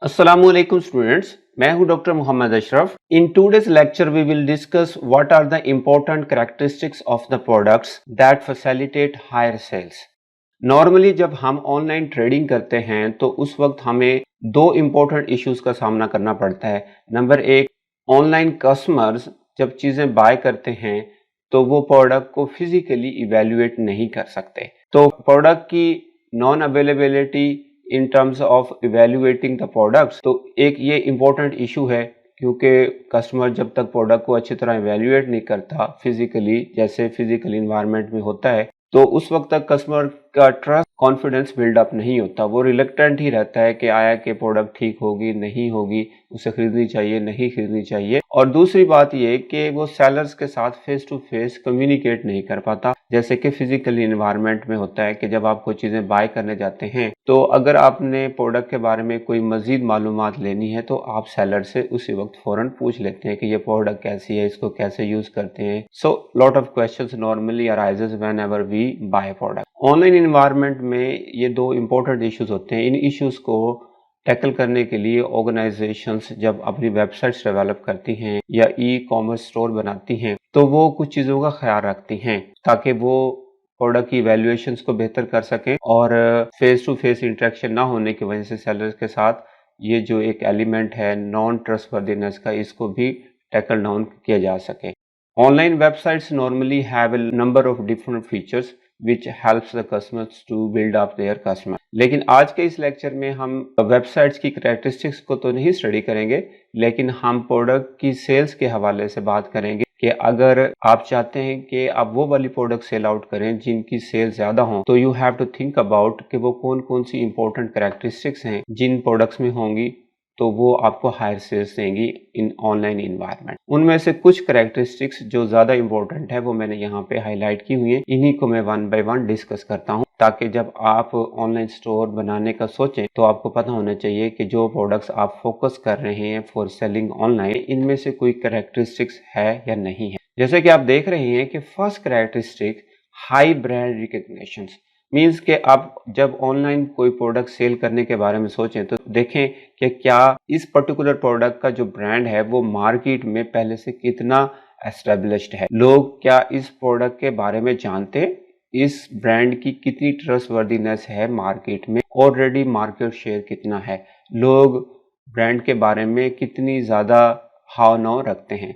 Assalamualaikum students, मैं हूं doctor Mohammad Ashraf. In today's lecture we will discuss what are the important characteristics of the products that facilitate higher sales. Normally जब हम online trading करते हैं तो उस वक्त हमें दो इम्पोर्टेंट इश्यूज का सामना करना पड़ता है। नंबर एक, ऑनलाइन कस्टमर्स जब चीज़ें बाय करते हैं तो वो प्रोडक्ट को फिजिकली इवेल्युएट नहीं कर सकते, तो प्रोडक्ट की non availability in terms of evaluating the products, तो एक ये इम्पोर्टेंट इशू है क्योंकि कस्टमर जब तक प्रोडक्ट को अच्छी तरह इवेल्युएट नहीं करता फिजिकली, जैसे फिजिकल इन्वायरमेंट में होता है, तो उस वक्त तक कस्टमर का ट्रस्ट कॉन्फिडेंस बिल्डअप नहीं होता। वो रिलेक्टेंट ही रहता है कि आया कि प्रोडक्ट ठीक होगी नहीं होगी, उसे खरीदनी चाहिए नहीं खरीदनी चाहिए। और दूसरी बात ये कि वो सेलर्स के साथ फेस टू फेस कम्युनिकेट नहीं कर पाता, जैसे कि फिजिकल इन्वायरमेंट में होता है कि जब आप कोई चीज़ें बाय करने जाते हैं तो अगर आपने प्रोडक्ट के बारे में कोई मजीद मालूमात लेनी है तो आप सेलर से उसी वक्त फ़ौरन पूछ लेते हैं कि ये प्रोडक्ट कैसी है, इसको कैसे यूज़ करते हैं। So lot of questions normally arises whenever we buy product. Online environment में ये दो इम्पोर्टेंट इश्यूज होते हैं। इन इश्यूज को टैकल करने के लिए ऑर्गेनाइजेशंस जब अपनी वेबसाइट्स डेवलप करती हैं या ई कॉमर्स स्टोर बनाती हैं तो वो कुछ चीज़ों का ख्याल रखती हैं ताकि वो प्रोडक्ट की वैल्यूएशंस को बेहतर कर सकें और फेस टू फेस इंटरेक्शन ना होने की वजह से सेलर्स के साथ ये जो एक एलिमेंट है नॉन ट्रस्टवर्दीनेस का, इसको भी टैकल डाउन किया जा सके। Online websites normally have a number of different features which helps the customers to build up their customer। लेकिन आज के इस लेक्चर में हम वेबसाइट्स की कैरेक्टरिस्टिक्स को तो नहीं स्टडी करेंगे, लेकिन हम प्रोडक्ट की सेल्स के हवाले से बात करेंगे कि अगर आप चाहते हैं कि आप वो वाली प्रोडक्ट सेल आउट करें जिनकी सेल ज्यादा हो तो you have to think about कि वो कौन कौन सी इंपॉर्टेंट कैरेक्टरिस्टिक्स हैं जिन प्रोडक्ट्स में होंगी तो वो आपको हायर सेल्स देंगी इन ऑनलाइन इन्वायरमेंट। उनमें से कुछ कैरेक्टरिस्टिक्स जो ज़्यादा इंपॉर्टेंट है वो मैंने यहाँ पे हाईलाइट की हुई है, इन्हीं को मैं वन बाय वन डिस्कस करता हूँ ताकि जब आप ऑनलाइन स्टोर बनाने का सोचें तो आपको पता होना चाहिए कि जो प्रोडक्ट्स आप फोकस कर रहे हैं फॉर सेलिंग ऑनलाइन, इनमें से कोई कैरेक्टरिस्टिक्स है या नहीं है। जैसे कि आप देख रहे हैं कि first characteristic high brand recognition means कि आप जब ऑनलाइन कोई प्रोडक्ट सेल करने के बारे में सोचें तो देखें कि क्या इस पर्टिकुलर प्रोडक्ट का जो ब्रांड है वो मार्केट में पहले से कितना एस्टेब्लिश्ड है, लोग क्या इस प्रोडक्ट के बारे में जानते हैं, इस ब्रांड की कितनी ट्रस्टवर्दीनेस है मार्केट में, ऑलरेडी मार्केट शेयर कितना है, लोग ब्रांड के बारे में कितनी ज़्यादा हाव नाव रखते हैं।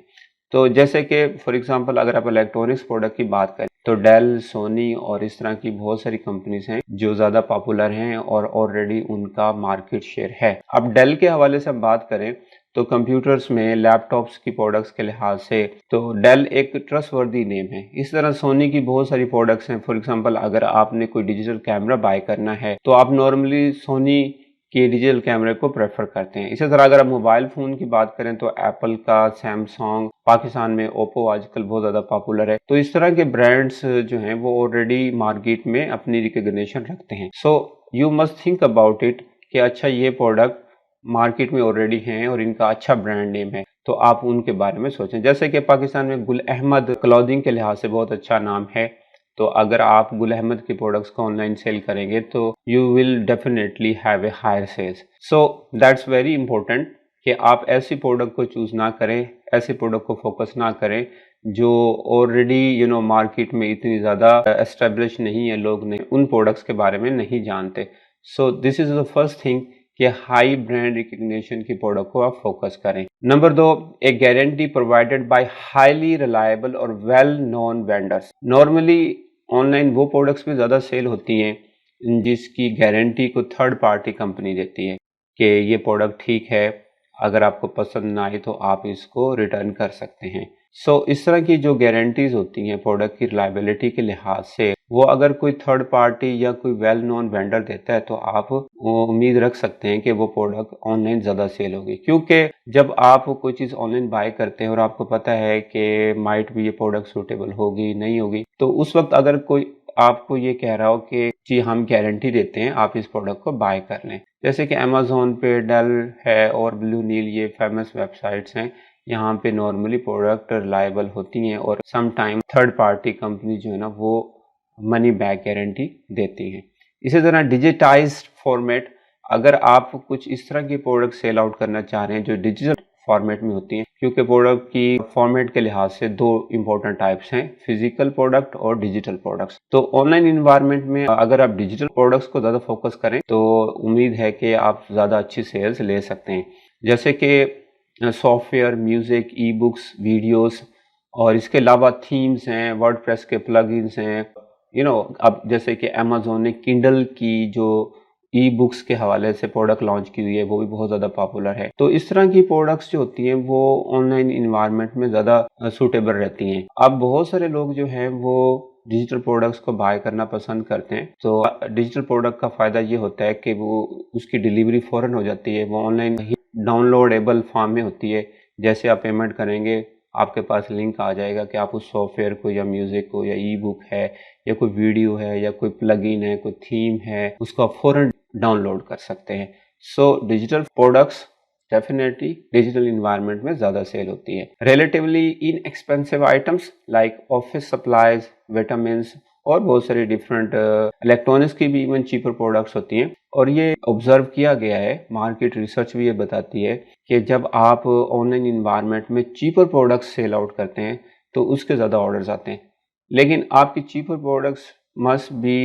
तो जैसे कि फॉर एग्जांपल अगर आप इलेक्ट्रॉनिक्स प्रोडक्ट की बात करें तो डेल, सोनी और इस तरह की बहुत सारी कंपनीज हैं जो ज़्यादा पॉपुलर हैं और ऑलरेडी उनका मार्केट शेयर है। अब डेल के हवाले से हम बात करें तो कंप्यूटर्स में लैपटॉप्स की प्रोडक्ट्स के लिहाज से तो डेल एक ट्रस्टवर्दी नेम है। इस तरह सोनी की बहुत सारी प्रोडक्ट्स हैं। फॉर एग्जांपल अगर आपने कोई डिजिटल कैमरा बाय करना है तो आप नॉर्मली सोनी कि डिजिटल कैमरे को प्रेफर करते हैं। इसी तरह अगर आप मोबाइल फ़ोन की बात करें तो एप्पल का, सैमसंग, पाकिस्तान में ओप्पो आजकल बहुत ज़्यादा पॉपुलर है। तो इस तरह के ब्रांड्स जो हैं वो ऑलरेडी मार्केट में अपनी रिकग्निशन रखते हैं। So you must think about it कि अच्छा ये प्रोडक्ट मार्केट में ऑलरेडी हैं और इनका अच्छा ब्रांड नेम है, तो आप उनके बारे में सोचें। जैसे कि पाकिस्तान में गुल अहमद क्लॉथिंग के लिहाज से बहुत अच्छा नाम है, तो अगर आप गुल अहमद की प्रोडक्ट्स को ऑनलाइन सेल करेंगे तो you will definitely have a higher sales. So that's very important कि आप ऐसी प्रोडक्ट को चूज़ ना करें, ऐसी प्रोडक्ट को फोकस ना करें जो ऑलरेडी मार्केट में इतनी ज़्यादा एस्टेब्लिश नहीं है, लोग नहीं उन प्रोडक्ट्स के बारे में नहीं जानते। So this is the first thing कि हाई ब्रांड रिकग्निशन की प्रोडक्ट को आप फोकस करें। Number 2, a guarantee provided by highly reliable और well known vendors. Normally online वो प्रोडक्ट्स में ज़्यादा सेल होती हैं जिसकी गारंटी को थर्ड पार्टी कंपनी देती है कि ये प्रोडक्ट ठीक है, अगर आपको पसंद ना आए तो आप इसको रिटर्न कर सकते हैं। सो इस तरह की जो गारंटीज होती हैं प्रोडक्ट की रिलायबिलिटी के लिहाज से, वो अगर कोई थर्ड पार्टी या कोई वेल नोन वेंडर देता है तो आप उम्मीद रख सकते हैं कि वो प्रोडक्ट ऑनलाइन ज़्यादा सेल होगी। क्योंकि जब आप कोई चीज़ ऑनलाइन बाय करते हैं और आपको पता है कि माइट भी ये प्रोडक्ट सूटेबल होगी नहीं होगी, तो उस वक्त अगर कोई आपको ये कह रहा हो कि जी हम गारंटी देते हैं, आप इस प्रोडक्ट को बाय कर लें, जैसे कि अमेज़ॉन पे, डेल है और ब्लू नील, ये फेमस वेबसाइट्स हैं, यहाँ पे नॉर्मली प्रोडक्ट रिलायबल होती हैं और some time third party company जो है ना वो मनी बैक गारंटी देती हैं। इसी तरह डिजिटाइज्ड फॉर्मेट अगर आप कुछ इस तरह की प्रोडक्ट सेल आउट करना चाह रहे हैं जो डिजिटल फॉर्मेट में होती हैं, क्योंकि प्रोडक्ट की फॉर्मेट के लिहाज से दो इंपॉर्टेंट टाइप्स हैं, फिजिकल प्रोडक्ट और डिजिटल प्रोडक्ट्स। तो ऑनलाइन इन्वायरमेंट में अगर आप डिजिटल प्रोडक्ट्स को ज़्यादा फोकस करें तो उम्मीद है कि आप ज़्यादा अच्छी सेल्स ले सकते हैं, जैसे कि software, music, e books, videos, और इसके अलावा थीम्स हैं, वर्डप्रेस के प्लगइन्स हैं, अब जैसे कि अमेज़न ने किंडल की जो ई बुक्स के हवाले से प्रोडक्ट लॉन्च की हुई है, वो भी बहुत ज़्यादा पॉपुलर है। तो इस तरह की प्रोडक्ट्स जो होती हैं वो ऑनलाइन इन्वायरमेंट में ज़्यादा सूटेबल रहती हैं। अब बहुत सारे लोग जो हैं वो डिजिटल प्रोडक्ट्स को बाय करना पसंद करते हैं। तो डिजिटल प्रोडक्ट का फ़ायदा ये होता है कि वो उसकी डिलीवरी फ़ौरन हो जाती है, वो ऑनलाइन ही डाउनलोडेबल फॉर्म में होती है। जैसे आप पेमेंट करेंगे, आपके पास लिंक आ जाएगा कि आप उस सॉफ्टवेयर को या म्यूज़िक को या ई बुक है या कोई वीडियो है या कोई प्लगइन है, कोई थीम है, उसको आप फ़ौरन डाउनलोड कर सकते हैं। So digital products definitely digital environment में ज़्यादा सेल होती है। Relatively inexpensive items like office supplies, vitamins और बहुत सारी डिफरेंट इलेक्ट्रॉनिक्स की भी इवन चीपर प्रोडक्ट्स होती हैं। और ये ऑब्जर्व किया गया है, मार्केट रिसर्च भी ये बताती है कि जब आप ऑनलाइन इन्वायरमेंट में चीपर प्रोडक्ट्स सेल आउट करते हैं तो उसके ज़्यादा ऑर्डर्स आते हैं। लेकिन आपकी cheaper products must be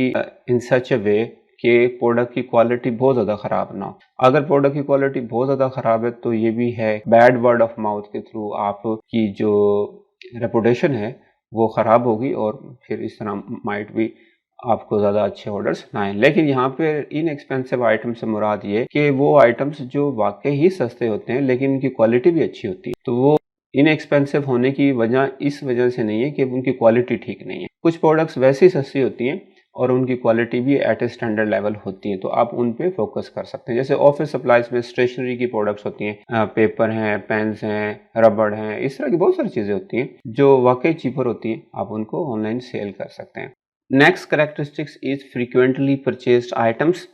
in such a way कि प्रोडक्ट की क्वालिटी बहुत ज़्यादा ख़राब ना हो। अगर प्रोडक्ट की क्वालिटी बहुत ज़्यादा ख़राब है तो ये भी है, बैड वर्ड ऑफ माउथ के थ्रू आपकी जो रेपुटेशन है वो ख़राब होगी और फिर इस तरह माइट भी आपको ज़्यादा अच्छे ऑर्डर्स ना आए। लेकिन यहाँ पे इनएक्सपेंसिव आइटम से मुराद ये कि वो आइटम्स जो वाकई ही सस्ते होते हैं लेकिन उनकी क्वालिटी भी अच्छी होती है। तो वो इनएक्सपेंसिव होने की वजह इस वजह से नहीं है कि उनकी क्वालिटी ठीक नहीं है। कुछ प्रोडक्ट्स वैसे ही सस्ती होती हैं और उनकी क्वालिटी भी एट ए स्टैंडर्ड लेवल होती है, तो आप उन पे फोकस कर सकते हैं। जैसे ऑफिस सप्लाईज में स्टेशनरी की प्रोडक्ट्स होती हैं, पेपर हैं, पेन्स हैं, रबड़ हैं, इस तरह की बहुत सारी चीज़ें होती हैं जो वाकई चीपर होती हैं, आप उनको ऑनलाइन सेल कर सकते हैं। Next characteristics is frequently purchased items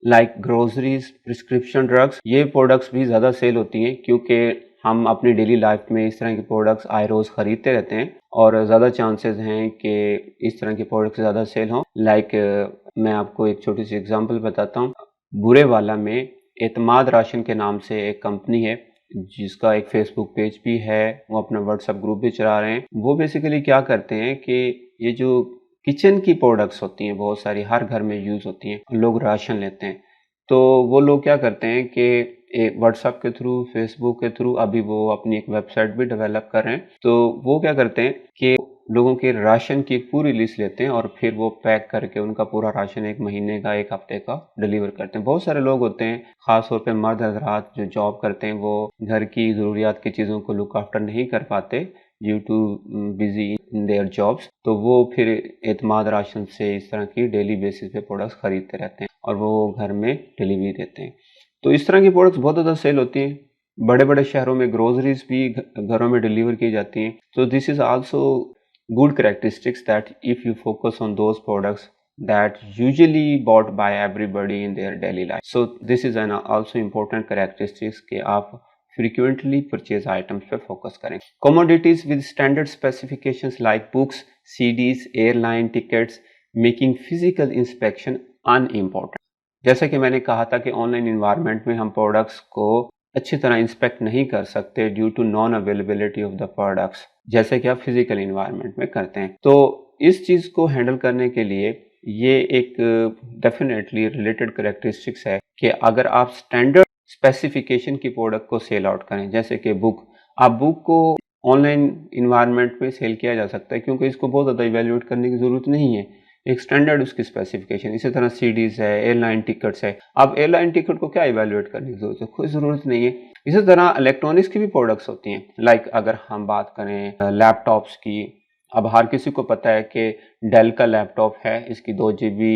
like groceries, prescription drugs. ये प्रोडक्ट्स भी ज़्यादा सेल होती हैं क्योंकि हम अपनी डेली लाइफ में इस तरह के प्रोडक्ट्स आए रोज़ ख़रीदते रहते हैं और ज़्यादा चांसेस हैं कि इस तरह के प्रोडक्ट्स ज़्यादा सेल हों। मैं आपको एक छोटी सी एग्जांपल बताता हूँ। बुरेवाला में एतमाद राशन के नाम से एक कंपनी है जिसका एक फेसबुक पेज भी है, वो अपना व्हाट्सएप ग्रुप भी चला रहे हैं। वो बेसिकली क्या करते हैं कि ये जो किचन की प्रोडक्ट्स होती हैं, बहुत सारी हर घर में यूज़ होती हैं, लोग राशन लेते हैं, तो वो लोग क्या करते हैं कि व्हाट्सएप के थ्रू, फेसबुक के थ्रू अभी वो अपनी एक वेबसाइट भी डेवलप कर रहे हैं। तो वो क्या करते हैं कि लोगों के राशन की एक पूरी लिस्ट लेते हैं और फिर वो पैक करके उनका पूरा राशन 1 महीने का, 1 हफ्ते का डिलीवर करते हैं। बहुत सारे लोग होते हैं, ख़ास तौर पे मर्द हज़रात जो जॉब करते हैं, वो घर की ज़रूरियात की चीज़ों को लुक आफ्टर नहीं कर पाते due too busy in their jobs, तो वो फिर एतमाद राशन से इस तरह की डेली बेसिस पे प्रोडक्ट्स खरीदते रहते हैं और वो घर में डिलीवरी देते हैं। तो इस तरह की प्रोडक्ट्स बहुत ज़्यादा सेल होती हैं। बड़े बड़े शहरों में ग्रोसरीज भी घरों में डिलीवर की जाती हैं। तो this is also good characteristics that if you focus on those products that usually bought by everybody in their daily life. So this is an also important characteristics कि आप frequently purchase items पे focus करें. Commodities with standard specifications like books, CDs, airline tickets, making physical inspection unimportant. जैसा कि मैंने कहा था कि ऑनलाइन इन्वायरमेंट में हम प्रोडक्ट्स को अच्छी तरह इंस्पेक्ट नहीं कर सकते due to non availability of the products, जैसे कि आप फिजिकल इन्वायरमेंट में करते हैं। तो इस चीज़ को हैंडल करने के लिए ये एक डेफिनेटली रिलेटेड कैरेक्टरिस्टिक्स है कि अगर आप स्टैंडर्ड स्पेसिफिकेशन की प्रोडक्ट को सेल आउट करें, जैसे कि आप बुक को ऑनलाइन इन्वायरमेंट में सेल किया जा सकता है क्योंकि इसको बहुत ज़्यादा इवेल्युएट करने की ज़रूरत नहीं है, एक स्टैंडर्ड उसकी स्पेसिफिकेशन। इसी तरह सीडीज है, एयरलाइन टिकट्स है, अब एयरलाइन टिकट को क्या इवेल्युएट करने की ज़रूरत है, कोई ज़रूरत नहीं है। इसी तरह इलेक्ट्रॉनिक्स की भी प्रोडक्ट्स होती हैं, लाइक अगर हम बात करें लैपटॉप्स की, अब हर किसी को पता है कि डेल का लैपटॉप है, इसकी 2 GB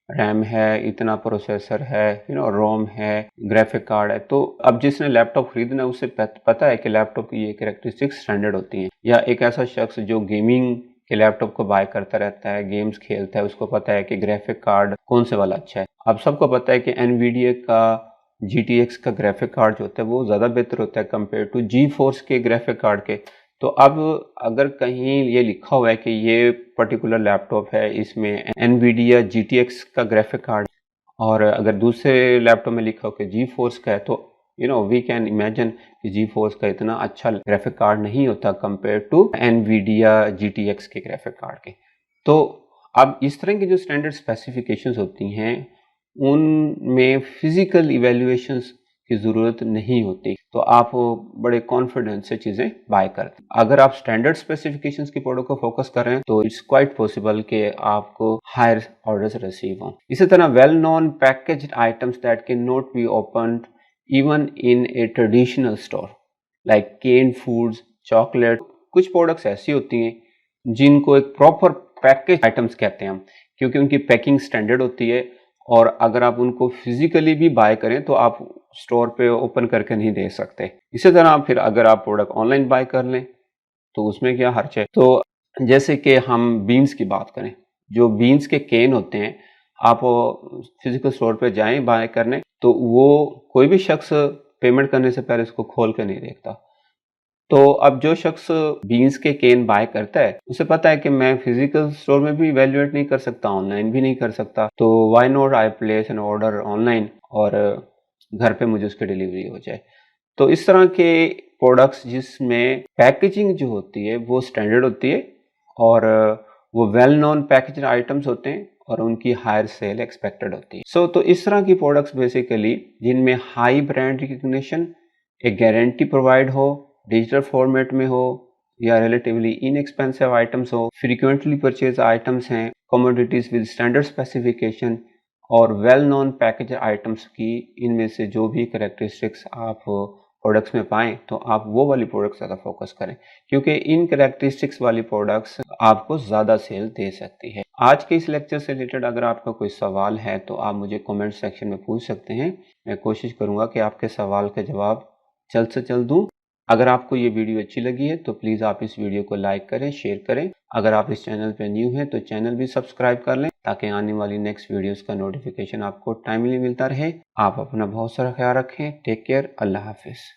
रैम है, इतना प्रोसेसर है, रोम है, ग्राफिक कार्ड है। तो अब जिसने लैपटॉप खरीदना है उसे पता है कि लैपटॉप की ये कैरेक्टरिस्टिक्स स्टैंडर्ड होती हैं। या एक ऐसा शख्स जो गेमिंग के लैपटॉप को बाय करता रहता है, गेम्स खेलता है, उसको पता है कि ग्राफिक कार्ड कौन से वाला अच्छा है। अब सबको पता है कि एनवीडिया का GTX का ग्राफिक कार्ड जो होता है वो ज़्यादा बेहतर होता है कंपेयर टू GeForce के ग्राफिक कार्ड के। तो अब अगर कहीं ये लिखा हुआ है कि ये पर्टिकुलर लैपटॉप है, इसमें एनवीडिया GTX का ग्राफिक कार्ड, और अगर दूसरे लैपटॉप में लिखा हो कि जी फोर्स का है तो वी कैन इमेजिन कि जी फोर्स का इतना अच्छा ग्राफिक कार्ड नहीं होता कंपेयर टू एनवीडिया GTX के ग्राफिक कार्ड के। तो अब इस तरह की जो स्टैंडर्ड स्पेसिफिकेशंस होती हैं उनमें फिजिकल इवेल्युएशंस की ज़रूरत नहीं होती, तो आप बड़े कॉन्फिडेंस से चीज़ें बाय करते हैं। अगर आप स्टैंडर्ड स्पेसिफिकेशंस की प्रोडक्ट को फोकस कर रहे हैं तो इट्स क्वाइट पॉसिबल कि आपको हायर ऑर्डर्स रिसीव हों। इसी तरह well known packaged items that can not be opened even in a traditional store like can foods, chocolate. कुछ प्रोडक्ट्स ऐसी होती हैं जिनको एक प्रॉपर पैकेज आइटम्स कहते हैं हम, क्योंकि उनकी पैकिंग स्टैंडर्ड होती है और अगर आप उनको फिजिकली भी बाय करें तो आप स्टोर पे ओपन करके नहीं दे सकते। इसी तरह फिर अगर आप प्रोडक्ट ऑनलाइन बाय कर लें तो उसमें क्या हर्ज है। तो जैसे कि हम बीन्स की बात करें, जो बीन्स के केन होते हैं आप फिजिकल स्टोर पे जाएं बाय करने तो वो कोई भी शख्स पेमेंट करने से पहले उसको खोल कर नहीं देखता। तो अब जो शख्स बीन्स के केन बाय करता है उसे पता है कि मैं फिजिकल स्टोर में भी इवेल्युएट नहीं कर सकता, ऑनलाइन भी नहीं कर सकता, तो why not I place N order online और घर पे मुझे उसकी डिलीवरी हो जाए। तो इस तरह के प्रोडक्ट्स जिसमें पैकेजिंग जो होती है वो स्टैंडर्ड होती है और वो वेल नोन पैकेज्ड आइटम्स होते हैं और उनकी हायर सेल एक्सपेक्टेड होती है। सो तो इस तरह की प्रोडक्ट्स बेसिकली जिनमें हाई ब्रांड रिकग्निशन, एक गारंटी प्रोवाइड हो, डिजिटल फॉर्मेट में हो या रिलेटिवली इनएक्सपेंसिव आइटम्स हो, फ्रीक्वेंटली परचेज आइटम्स हैं, कमोडिटीज विद स्टैंडर्ड स्पेसिफिकेशन और वेल नोन पैकेज आइटम्स की इनमें से जो भी करेक्टरिस्टिक्स आप प्रोडक्ट्स में पाएं तो आप वो वाली प्रोडक्ट्स ज़्यादा फोकस करें, क्योंकि इन करेक्टरिस्टिक्स वाली प्रोडक्ट्स आपको ज़्यादा सेल दे सकती है। आज के इस लेक्चर से रिलेटेड अगर आपका कोई सवाल है तो आप मुझे कमेंट सेक्शन में पूछ सकते हैं। मैं कोशिश करूँगा कि आपके सवाल का जवाब जल्द से जल्द दूँ। अगर आपको ये वीडियो अच्छी लगी है तो प्लीज़ आप इस वीडियो को लाइक करें, शेयर करें। अगर आप इस चैनल पे न्यू हैं तो चैनल भी सब्सक्राइब कर लें ताकि आने वाली नेक्स्ट वीडियोस का नोटिफिकेशन आपको टाइमली मिलता रहे। आप अपना बहुत सारा ख्याल रखें। Take care. अल्लाह हाफिज़।